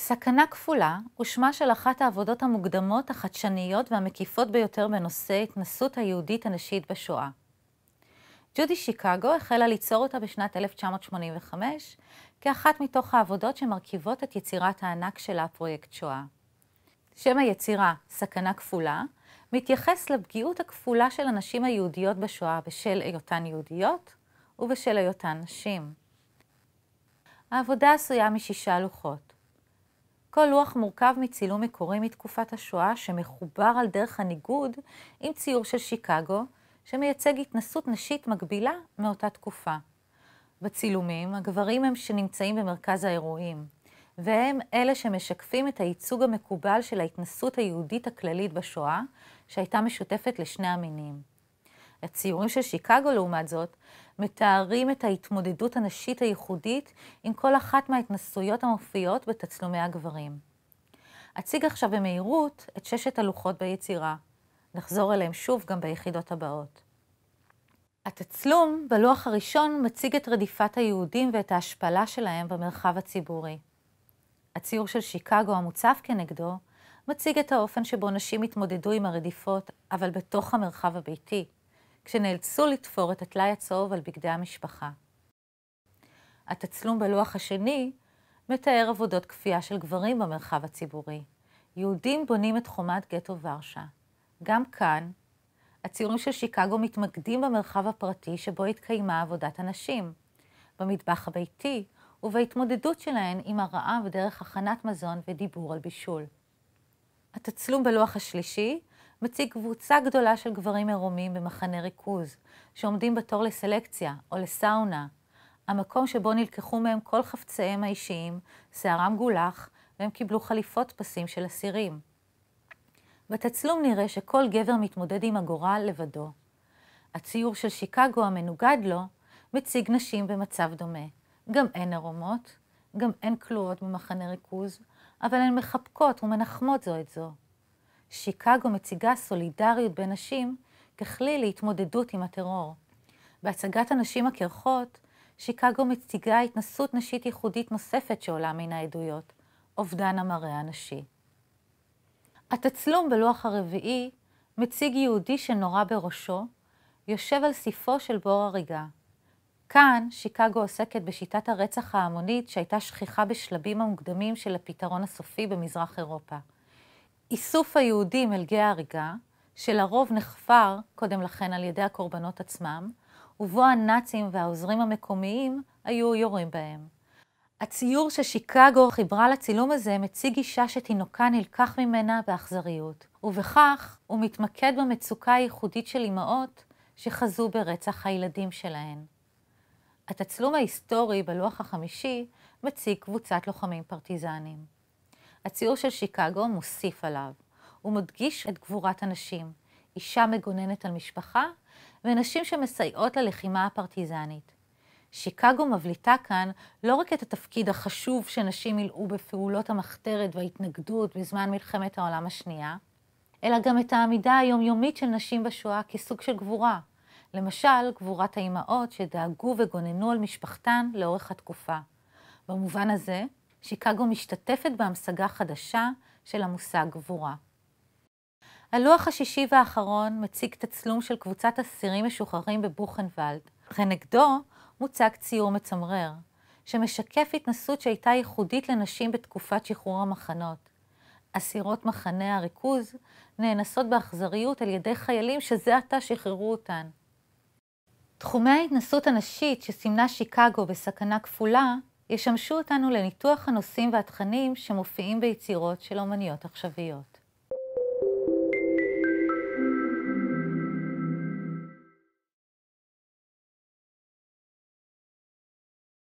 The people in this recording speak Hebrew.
סכנה כפולה הוא שמה של אחת העבודות המוקדמות, החדשניות והמקיפות ביותר בנושא התנסות היהודית הנשית בשואה. ג'ודי שיקגו החלה ליצור אותה בשנת 1985 כאחת מתוך העבודות שמרכיבות את יצירת הענק שלה, פרויקט שואה. שם היצירה, סכנה כפולה, מתייחס לפגיעות הכפולה של הנשים היהודיות בשואה בשל היותן יהודיות ובשל היותן נשים. העבודה עשויה מ6 לוחות. כל לוח מורכב מצילום מקורי מתקופת השואה שמחובר על דרך הניגוד עם ציור של שיקגו שמייצג התנסות נשית מקבילה מאותה תקופה. בצילומים הגברים הם שנמצאים במרכז האירועים, והם אלה שמשקפים את הייצוג המקובל של ההתנסות היהודית הכללית בשואה שהייתה משותפת לשני המינים. הציורים של שיקגו לעומת זאת מתארים את ההתמודדות הנשית הייחודית עם כל אחת מההתנסויות המופיעות בתצלומי הגברים. אציג עכשיו במהירות את 6 הלוחות ביצירה. נחזור אליהם שוב גם ביחידות הבאות. התצלום בלוח הראשון מציג את רדיפת היהודים ואת ההשפלה שלהם במרחב הציבורי. הציור של שיקגו המוצב כנגדו מציג את האופן שבו נשים התמודדו עם הרדיפות, אבל בתוך המרחב הביתי, כשנאלצו לתפור את הטלאי הצהוב על בגדי המשפחה. התצלום בלוח השני מתאר עבודות כפייה של גברים במרחב הציבורי. יהודים בונים את חומת גטו ורשה. גם כאן, הציורים של שיקגו מתמקדים במרחב הפרטי שבו התקיימה עבודת הנשים, במטבח הביתי ובהתמודדות שלהן עם הרעב דרך הכנת מזון ודיבור על בישול. התצלום בלוח השלישי מציג קבוצה גדולה של גברים עירומים במחנה ריכוז, שעומדים בתור לסלקציה או לסאונה, המקום שבו נלקחו מהם כל חפציהם האישיים, שערם גולח, והם קיבלו חליפות פסים של אסירים. בתצלום נראה שכל גבר מתמודד עם הגורל לבדו. הציור של שיקגו המנוגד לו מציג נשים במצב דומה. גם הן עירומות, גם הן כלואות במחנה ריכוז, אבל הן מחבקות ומנחמות זו את זו. שיקגו מציגה סולידריות בין נשים ככלי להתמודדות עם הטרור. בהצגת הנשים הקרחות, שיקגו מציגה התנסות נשית ייחודית נוספת שעולה מן העדויות, אובדן המראה הנשי. התצלום בלוח הרביעי מציג יהודי שנורה בראשו, יושב על סיפו של בור הריגה. כאן שיקגו עוסקת בשיטת הרצח ההמונית שהייתה שכיחה בשלבים המוקדמים של הפתרון הסופי במזרח אירופה. איסוף היהודים אל גיא ההריגה, שלרוב נחפר קודם לכן על ידי הקורבנות עצמם, ובו הנאצים והעוזרים המקומיים היו יורים בהם. הציור ששיקגו חיברה לצילום הזה מציג אישה שתינוקה נלקח ממנה באכזריות, ובכך הוא מתמקד במצוקה הייחודית של אמהות שחזו ברצח הילדים שלהן. התצלום ההיסטורי בלוח החמישי מציג קבוצת לוחמים פרטיזנים. הציור של שיקגו מוסיף עליו. הוא מדגיש את גבורת הנשים, אישה מגוננת על משפחה ונשים שמסייעות ללחימה הפרטיזנית. שיקגו מבליטה כאן לא רק את התפקיד החשוב שנשים מילאו בפעולות המחתרת וההתנגדות בזמן מלחמת העולם השנייה, אלא גם את העמידה היומיומית של נשים בשואה כסוג של גבורה. למשל, גבורת האימהות שדאגו וגוננו על משפחתן לאורך התקופה. במובן הזה, שיקגו משתתפת בהמשגה חדשה של המושג גבורה. הלוח השישי והאחרון מציג תצלום של קבוצת אסירים משוחררים בבוכנוולד, וכנגדו מוצג ציור מצמרר, שמשקף התנסות שהייתה ייחודית לנשים בתקופת שחרור המחנות. אסירות מחנה הריכוז נאנסות באכזריות על ידי חיילים שזה עתה שחררו אותן. תחומי ההתנסות הנשית שסימנה שיקגו בסכנה כפולה ישמשו אותנו לניתוח הנושאים והתכנים שמופיעים ביצירות של אומניות עכשוויות.